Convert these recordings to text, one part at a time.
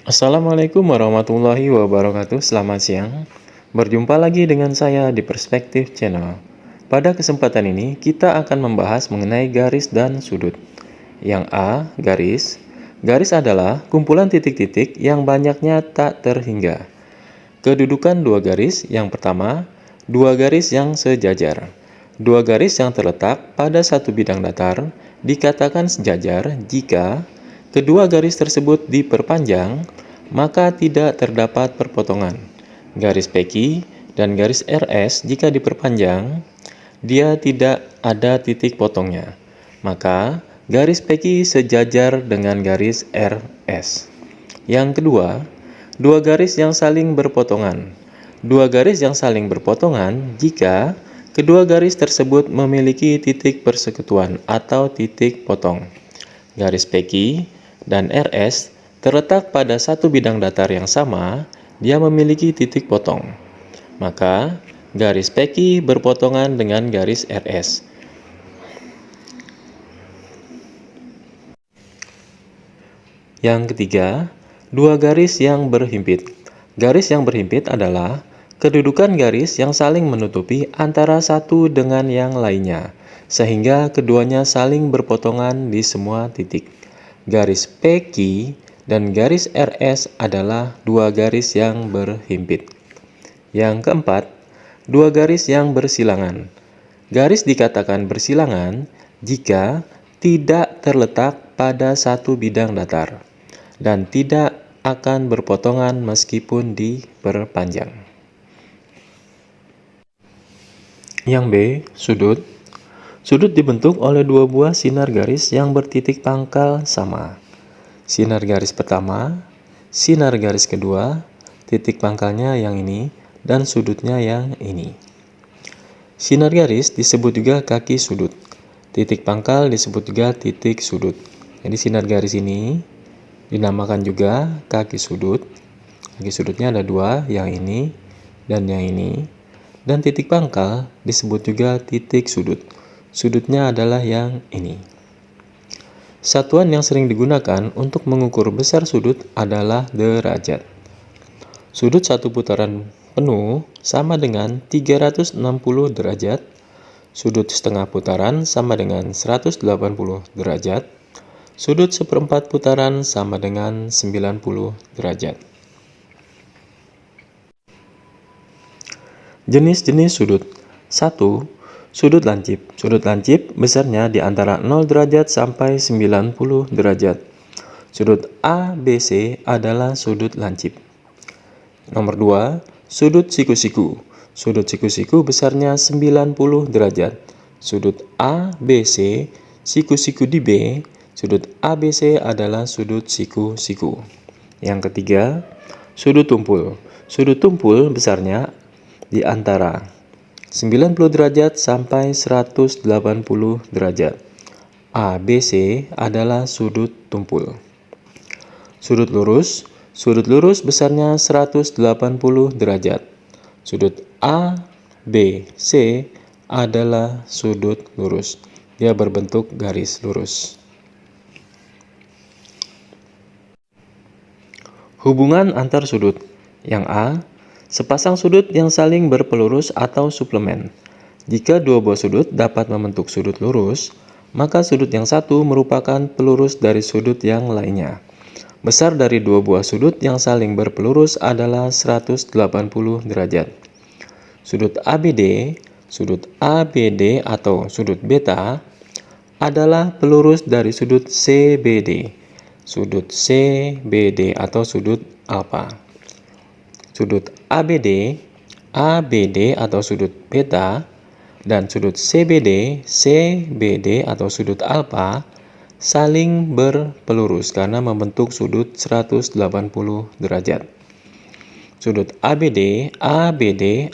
Assalamualaikum warahmatullahi wabarakatuh. Selamat siang. Berjumpa lagi dengan saya di Perspektif Channel. Pada kesempatan ini, kita akan membahas mengenai garis dan sudut. Yang A, garis. Garis adalah kumpulan titik-titik yang banyaknya tak terhingga. Kedudukan dua garis. Yang pertama, dua garis yang sejajar. Dua garis yang terletak pada satu bidang datar dikatakan sejajar jika kedua garis tersebut diperpanjang, maka tidak terdapat perpotongan. Garis PQ dan garis RS jika diperpanjang, dia tidak ada titik potongnya. Maka garis PQ sejajar dengan garis RS. Yang kedua, dua garis yang saling berpotongan. Dua garis yang saling berpotongan jika kedua garis tersebut memiliki titik persekutuan atau titik potong. Garis PQ dan RS terletak pada satu bidang datar yang sama, dia memiliki titik potong. Maka, garis PQ berpotongan dengan garis RS. Yang ketiga, dua garis yang berhimpit. Garis yang berhimpit adalah kedudukan garis yang saling menutupi antara satu dengan yang lainnya, sehingga keduanya saling berpotongan di semua titik. Garis PQ dan garis RS adalah dua garis yang berhimpit. Yang keempat, dua garis yang bersilangan. Garis dikatakan bersilangan jika tidak terletak pada satu bidang datar dan tidak akan berpotongan meskipun diperpanjang. Yang B, sudut. Sudut dibentuk oleh dua buah sinar garis yang bertitik pangkal sama. Sinar garis pertama, sinar garis kedua, titik pangkalnya yang ini, dan sudutnya yang ini. Sinar garis disebut juga kaki sudut. Titik pangkal disebut juga titik sudut. Jadi sinar garis ini dinamakan juga kaki sudut. Kaki sudutnya ada dua, yang ini dan yang ini. Dan titik pangkal disebut juga titik sudut. Sudutnya adalah yang ini. Satuan yang sering digunakan untuk mengukur besar sudut adalah derajat. Sudut satu putaran penuh sama dengan 360 derajat. Sudut setengah putaran sama dengan 180 derajat. Sudut seperempat putaran sama dengan 90 derajat. Jenis-jenis sudut. 1. Sudut lancip. Sudut lancip besarnya di antara 0 derajat sampai 90 derajat. Sudut ABC adalah sudut lancip. Nomor 2, sudut siku-siku. Sudut siku-siku besarnya 90 derajat. Sudut ABC, siku-siku di B, sudut ABC adalah sudut siku-siku. Yang ketiga, sudut tumpul. Sudut tumpul besarnya di antara 90 derajat sampai 180 derajat. ABC adalah sudut tumpul. Sudut lurus. Sudut lurus besarnya 180 derajat. Sudut ABC adalah sudut lurus. Dia berbentuk garis lurus. Hubungan antar sudut. Yang A, sepasang sudut yang saling berpelurus atau suplemen. Jika dua buah sudut dapat membentuk sudut lurus, maka sudut yang satu merupakan pelurus dari sudut yang lainnya. Besar dari dua buah sudut yang saling berpelurus adalah 180 derajat. Sudut ABD atau sudut beta adalah pelurus dari sudut CBD. Sudut CBD atau sudut alfa. Sudut ABD atau sudut beta dan sudut CBD atau sudut alfa saling berpelurus karena membentuk sudut 180 derajat. Sudut ABD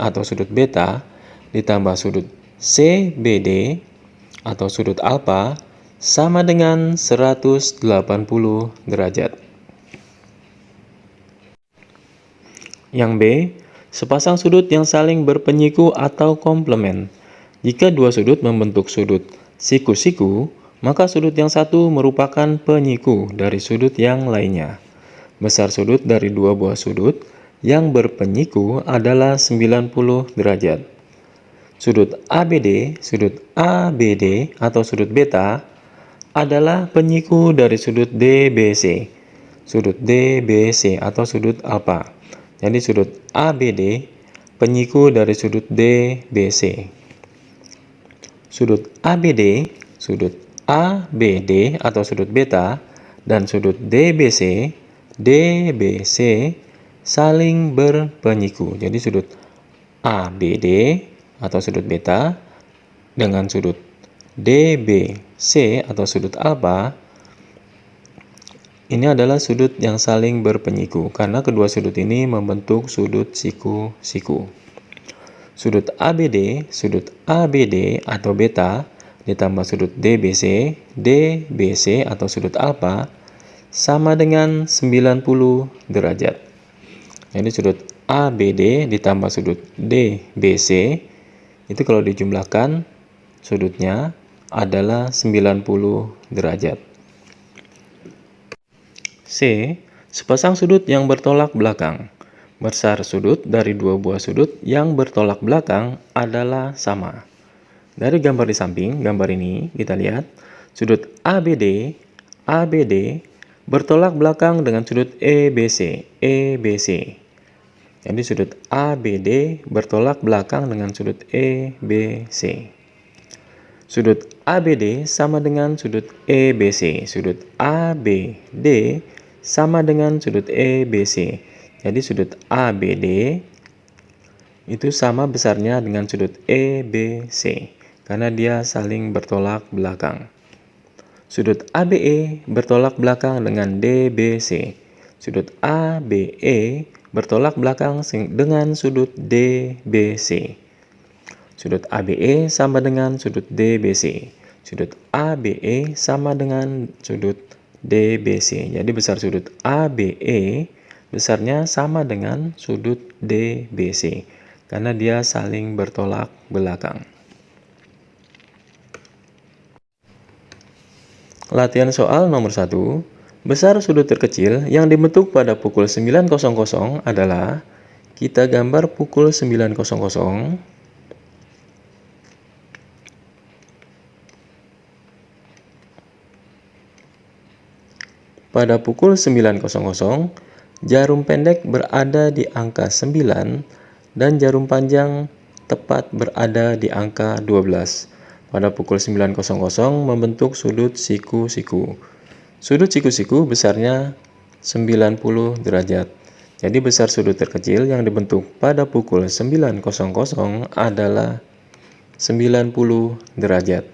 atau sudut beta ditambah sudut CBD atau sudut alfa sama dengan 180 derajat. Yang B, sepasang sudut yang saling berpenyiku atau komplement. Jika dua sudut membentuk sudut siku-siku, maka sudut yang satu merupakan penyiku dari sudut yang lainnya. Besar sudut dari dua buah sudut yang berpenyiku adalah 90 derajat. Sudut ABD atau sudut beta adalah penyiku dari sudut DBC. Sudut DBC atau sudut alfa. Jadi sudut ABD penyiku dari sudut DBC. Sudut ABD atau sudut beta dan sudut DBC saling berpenyiku. Jadi sudut ABD atau sudut beta dengan sudut DBC atau sudut alfa ini adalah sudut yang saling berpenyiku karena kedua sudut ini membentuk sudut siku-siku. Sudut ABD atau beta ditambah sudut DBC atau sudut alfa sama dengan 90 derajat. Jadi sudut ABD ditambah sudut DBC itu kalau dijumlahkan sudutnya adalah 90 derajat. C. Sepasang sudut yang bertolak belakang. Besar sudut dari dua buah sudut yang bertolak belakang adalah sama. Dari gambar di samping, gambar ini kita lihat sudut ABD bertolak belakang dengan sudut EBC. Jadi sudut ABD bertolak belakang dengan sudut EBC. Sudut ABD sama dengan sudut EBC. Sudut ABD sama dengan sudut EBC. Jadi sudut ABD itu sama besarnya dengan sudut EBC karena dia saling bertolak belakang. Sudut ABE bertolak belakang dengan DBC. Sudut ABE bertolak belakang dengan sudut DBC. Sudut ABE sama dengan sudut DBC. Sudut ABE sama dengan sudut DBC. Jadi besar sudut ABE besarnya sama dengan sudut DBC karena dia saling bertolak belakang. Latihan soal nomor 1. Besar sudut terkecil yang dibentuk pada pukul 9.00 adalah, kita gambar pukul 9.00. Pada pukul 9.00, jarum pendek berada di angka 9 dan jarum panjang tepat berada di angka 12. Pada pukul 9.00 membentuk sudut siku-siku. Sudut siku-siku besarnya 90 derajat. Jadi besar sudut terkecil yang dibentuk pada pukul 9.00 adalah 90 derajat.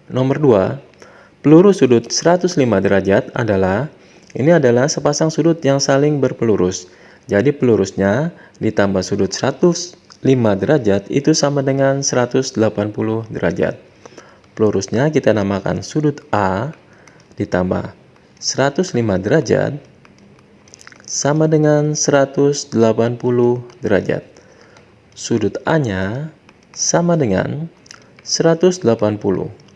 Nomor 2. Pelurus sudut 105 derajat adalah, ini adalah sepasang sudut yang saling berpelurus. Jadi pelurusnya ditambah sudut 105 derajat itu sama dengan 180 derajat. Pelurusnya kita namakan sudut A ditambah 105 derajat sama dengan 180 derajat. Sudut A-nya sama dengan 180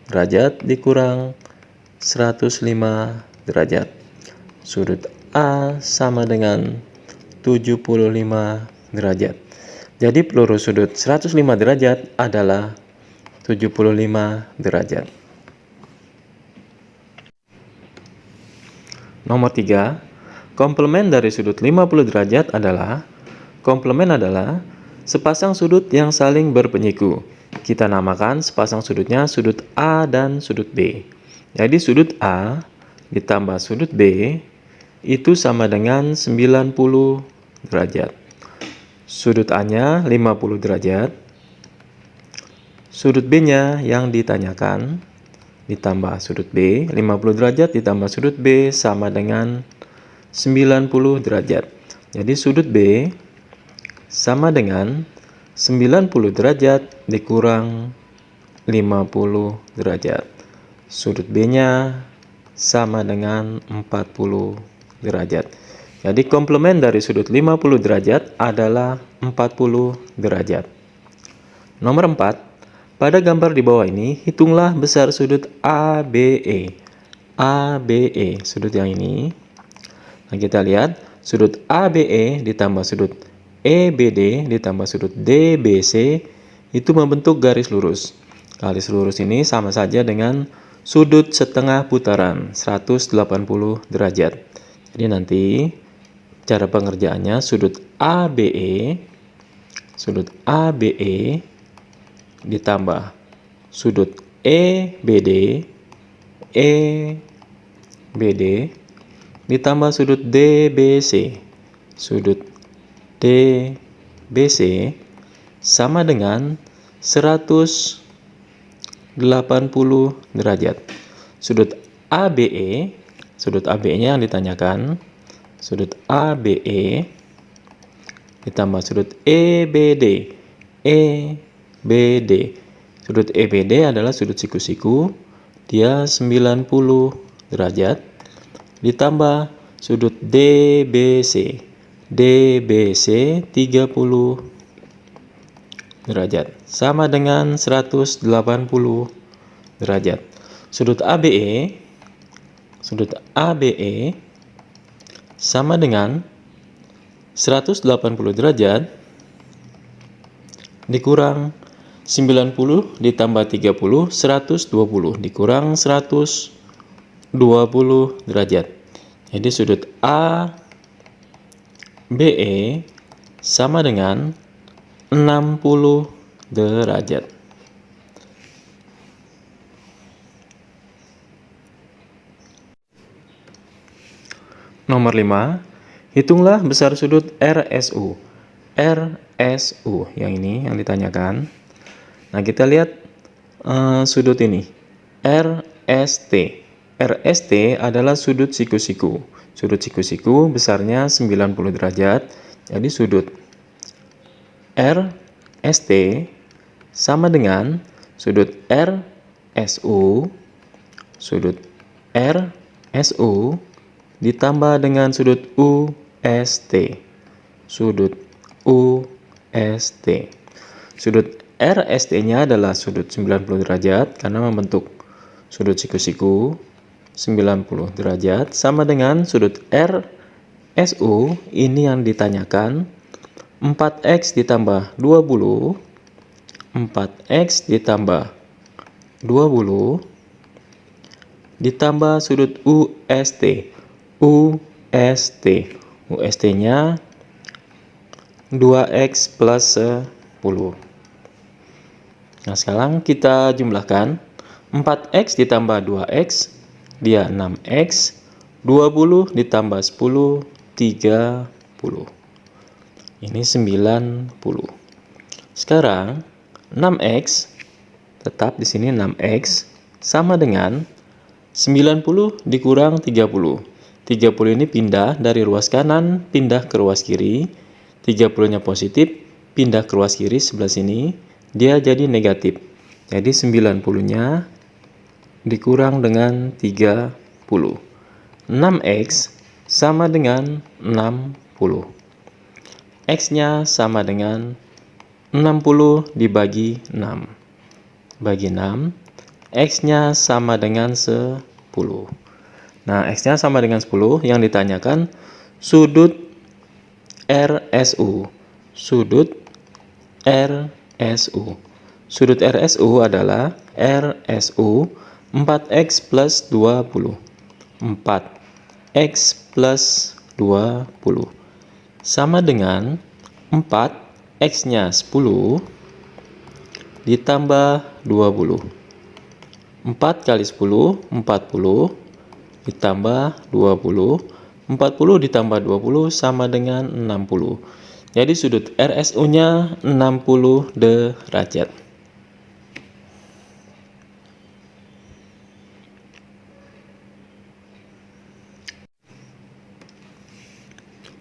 derajat dikurang 105 derajat. Sudut A sama dengan 75 derajat. Jadi pelurus sudut 105 derajat adalah 75 derajat. Nomor 3. Komplement dari sudut 50 derajat adalah, komplement adalah sepasang sudut yang saling berpenyiku. Kita namakan sepasang sudutnya sudut A dan sudut B. Jadi sudut A ditambah sudut B itu sama dengan 90 derajat. Sudut A-nya 50 derajat. Sudut B-nya yang ditanyakan ditambah sudut B, 50 derajat ditambah sudut B sama dengan 90 derajat. Jadi sudut B sama dengan 90 derajat dikurang 50 derajat. Sudut B-nya sama dengan 40 derajat. Jadi komplement dari sudut 50 derajat adalah 40 derajat. Nomor 4. Pada gambar di bawah ini, hitunglah besar sudut ABE. ABE, sudut yang ini. Nah, kita lihat sudut ABE ditambah sudut EBD ditambah sudut DBC itu membentuk garis lurus. Garis lurus ini sama saja dengan sudut setengah putaran 180 derajat. Jadi nanti cara pengerjaannya sudut ABE ditambah sudut EBD ditambah sudut DBC. Sudut DBC sama dengan 180 derajat. Sudut ABE-nya yang ditanyakan, sudut ABE ditambah sudut EBD. Sudut EBD adalah sudut siku-siku, dia 90 derajat, ditambah sudut DBC 30 derajat, sama dengan 180 derajat. Sudut ABE sama dengan 180 derajat dikurang 90 ditambah 30, 120 dikurang 120 derajat. Jadi sudut ABE sama dengan 60 derajat. Nomor 5, hitunglah besar sudut RSU. RSU yang ini yang ditanyakan. Nah, kita lihat sudut ini. RST. RST adalah sudut siku-siku. Sudut siku-siku besarnya 90 derajat. Jadi sudut RST sama dengan sudut RSU ditambah dengan sudut UST. Sudut RST-nya adalah sudut 90 derajat karena membentuk sudut siku-siku 90 derajat sama dengan sudut RSU ini yang ditanyakan 4x ditambah 20 ditambah sudut UST-nya 2x plus 10. Nah, sekarang kita jumlahkan 4x ditambah 2x dia 6x, 20 ditambah 10 30. Ini 90. Sekarang 6x tetap di sini 6x sama dengan 90 dikurang 30. 30 ini pindah dari ruas kanan, pindah ke ruas kiri. 30-nya positif, pindah ke ruas kiri sebelah sini. Dia jadi negatif. Jadi 90-nya dikurang dengan 30. 6x sama dengan 60. X-nya sama dengan 60 dibagi 6. Bagi 6, X-nya sama dengan 10. Nah, X-nya sama dengan 10, yang ditanyakan sudut RSU. Sudut RSU adalah RSU 4X plus 20. 4X plus 20 sama dengan 4 X-nya 10 ditambah 20. 4 kali 10, 40 ditambah 20. 40 ditambah 20 sama dengan 60. Jadi sudut RSU-nya 60 derajat.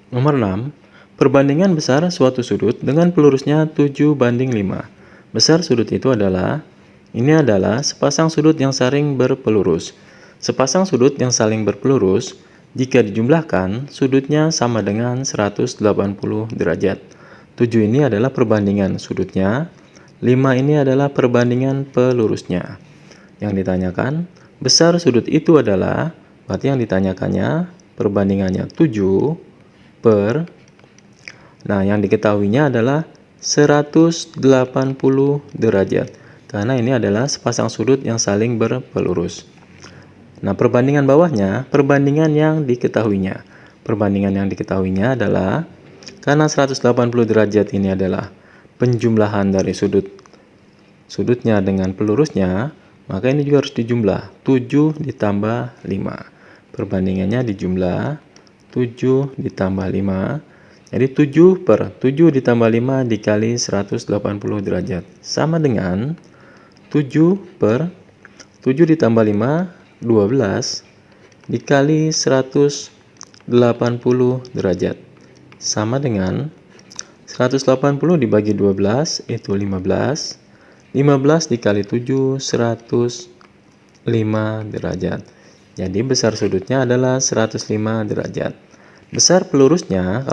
Nomor 6. Perbandingan besar suatu sudut dengan pelurusnya 7:5. Besar sudut itu adalah, ini adalah sepasang sudut yang saling berpelurus. Sepasang sudut yang saling berpelurus, jika dijumlahkan, sudutnya sama dengan 180 derajat. 7 ini adalah perbandingan sudutnya, 5 ini adalah perbandingan pelurusnya. Yang ditanyakan, besar sudut itu adalah, berarti yang ditanyakannya perbandingannya 7 per, nah yang diketahuinya adalah 180 derajat. Karena ini adalah sepasang sudut yang saling berpelurus. Nah, perbandingan bawahnya, perbandingan yang diketahuinya. Perbandingan yang diketahuinya adalah, karena 180 derajat ini adalah penjumlahan dari sudutnya dengan pelurusnya, maka ini juga harus dijumlah. 7 ditambah 5. Perbandingannya dijumlah 7 ditambah 5. Jadi 7 per 7 ditambah 5 dikali 180 derajat. Sama dengan 7 per 7 ditambah 5, 12 dikali 180 derajat. Sama dengan 180 dibagi 12 itu 15. 15 dikali 7, 105 derajat. Jadi besar sudutnya adalah 105 derajat. Besar pelurusnya,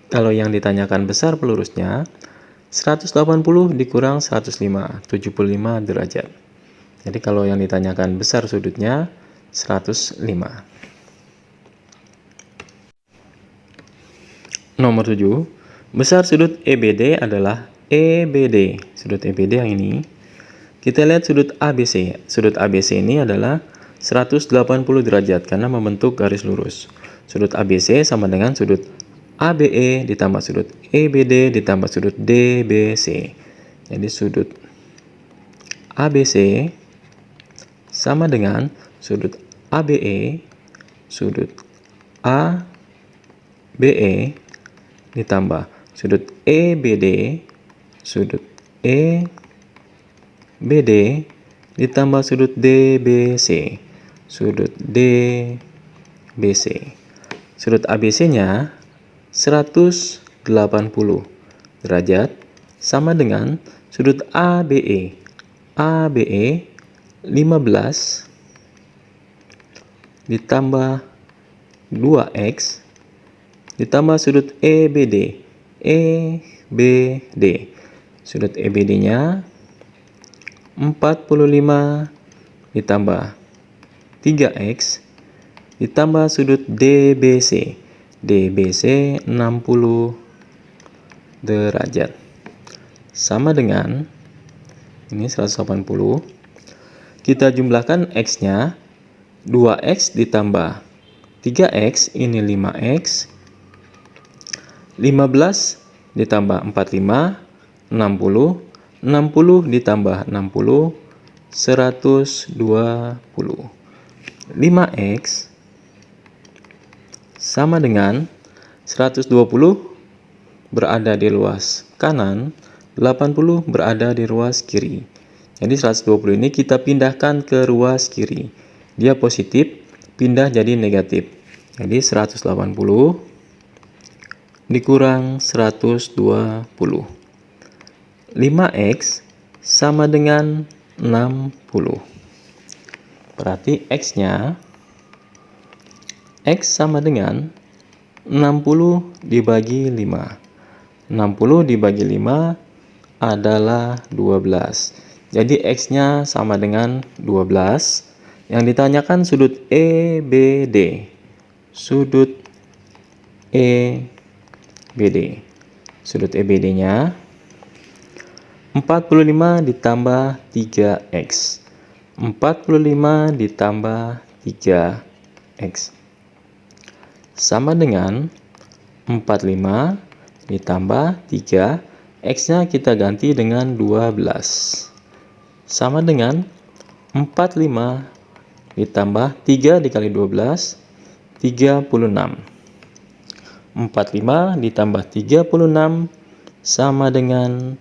kalau yang ditanyakan besar pelurusnya, 180 dikurang 105, 75 derajat. Jadi kalau yang ditanyakan besar sudutnya, 105. Nomor 7, besar sudut EBD adalah EBD. Sudut EBD yang ini, kita lihat sudut ABC. Sudut ABC ini adalah 180 derajat karena membentuk garis lurus. Sudut ABC sama dengan sudut ABE ditambah sudut EBD ditambah sudut DBC. Jadi sudut ABC sama dengan sudut ABE, sudut ABE ditambah sudut EBD, sudut EBD ditambah sudut DBC, sudut DBC. Sudut ABC-nya 180 derajat sama dengan sudut ABE. ABE 15 ditambah 2x ditambah sudut EBD. EBD. Sudut EBD-nya 45 ditambah 3x ditambah sudut DBC. DBC 60 derajat. Sama dengan ini 180. Kita jumlahkan x-nya. 2x ditambah 3x ini 5x. 15 ditambah 45 60. 60 ditambah 60 120. 5x sama dengan 120 berada di ruas kanan, 80 berada di ruas kiri. Jadi 120 ini kita pindahkan ke ruas kiri. Dia positif, pindah jadi negatif. Jadi 180 dikurang 120. 5x sama dengan 60. Berarti x-nya X sama dengan 60 dibagi 5. 60 dibagi 5 adalah 12. Jadi X-nya sama dengan 12. Yang ditanyakan sudut EBD. Sudut EBD. Sudut EBD-nya 45 ditambah 3X. 45 ditambah 3X. Sama dengan 45 ditambah 3, X-nya kita ganti dengan 12. Sama dengan 45 ditambah 3 dikali 12, 36. 45 ditambah 36 sama dengan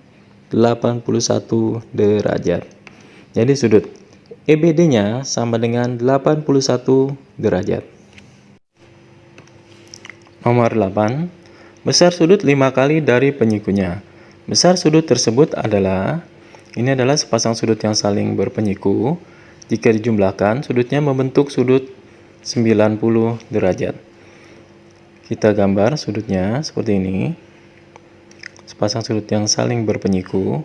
81 derajat. Jadi sudut EBD-nya sama dengan 81 derajat. Nomor 8. Besar sudut 5 kali dari penyikunya. Besar sudut tersebut adalah, ini adalah sepasang sudut yang saling berpenyiku. Jika dijumlahkan, sudutnya membentuk sudut 90 derajat. Kita gambar sudutnya seperti ini. Sepasang sudut yang saling berpenyiku.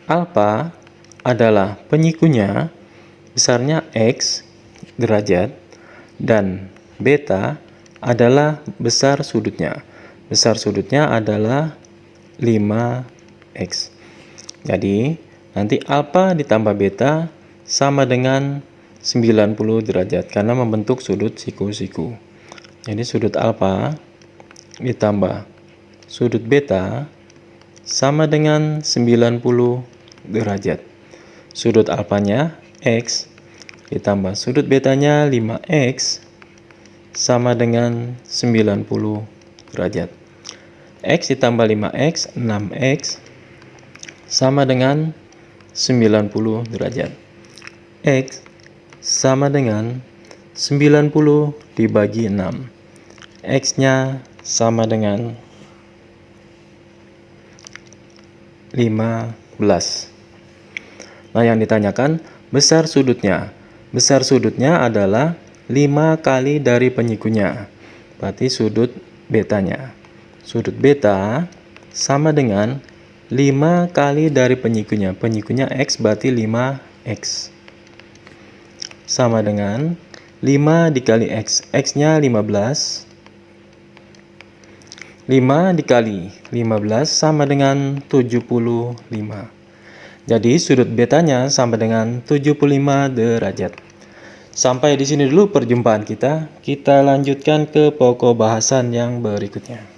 Alfa adalah penyikunya, besarnya X derajat, dan beta adalah besar sudutnya. Besar sudutnya adalah 5x. Jadi, nanti alfa ditambah beta sama dengan 90 derajat karena membentuk sudut siku-siku. Jadi, sudut alfa ditambah sudut beta sama dengan 90 derajat. Sudut alfanya x ditambah sudut betanya 5x sama dengan 90 derajat. X ditambah 5x, 6x sama dengan 90 derajat. X sama dengan 90 dibagi 6. X-nya sama dengan 15. Nah, yang ditanyakan besar sudutnya. Besar sudutnya adalah 5 kali dari penyikunya. Berarti sudut betanya. Sudut beta sama dengan 5 kali dari penyikunya. Penyikunya X berarti 5X. Sama dengan 5 dikali X. X-nya 15. 5 dikali 15 sama dengan 75. Jadi sudut betanya sama dengan 75 derajat. Sampai di sini dulu perjumpaan kita. Kita lanjutkan ke pokok bahasan yang berikutnya.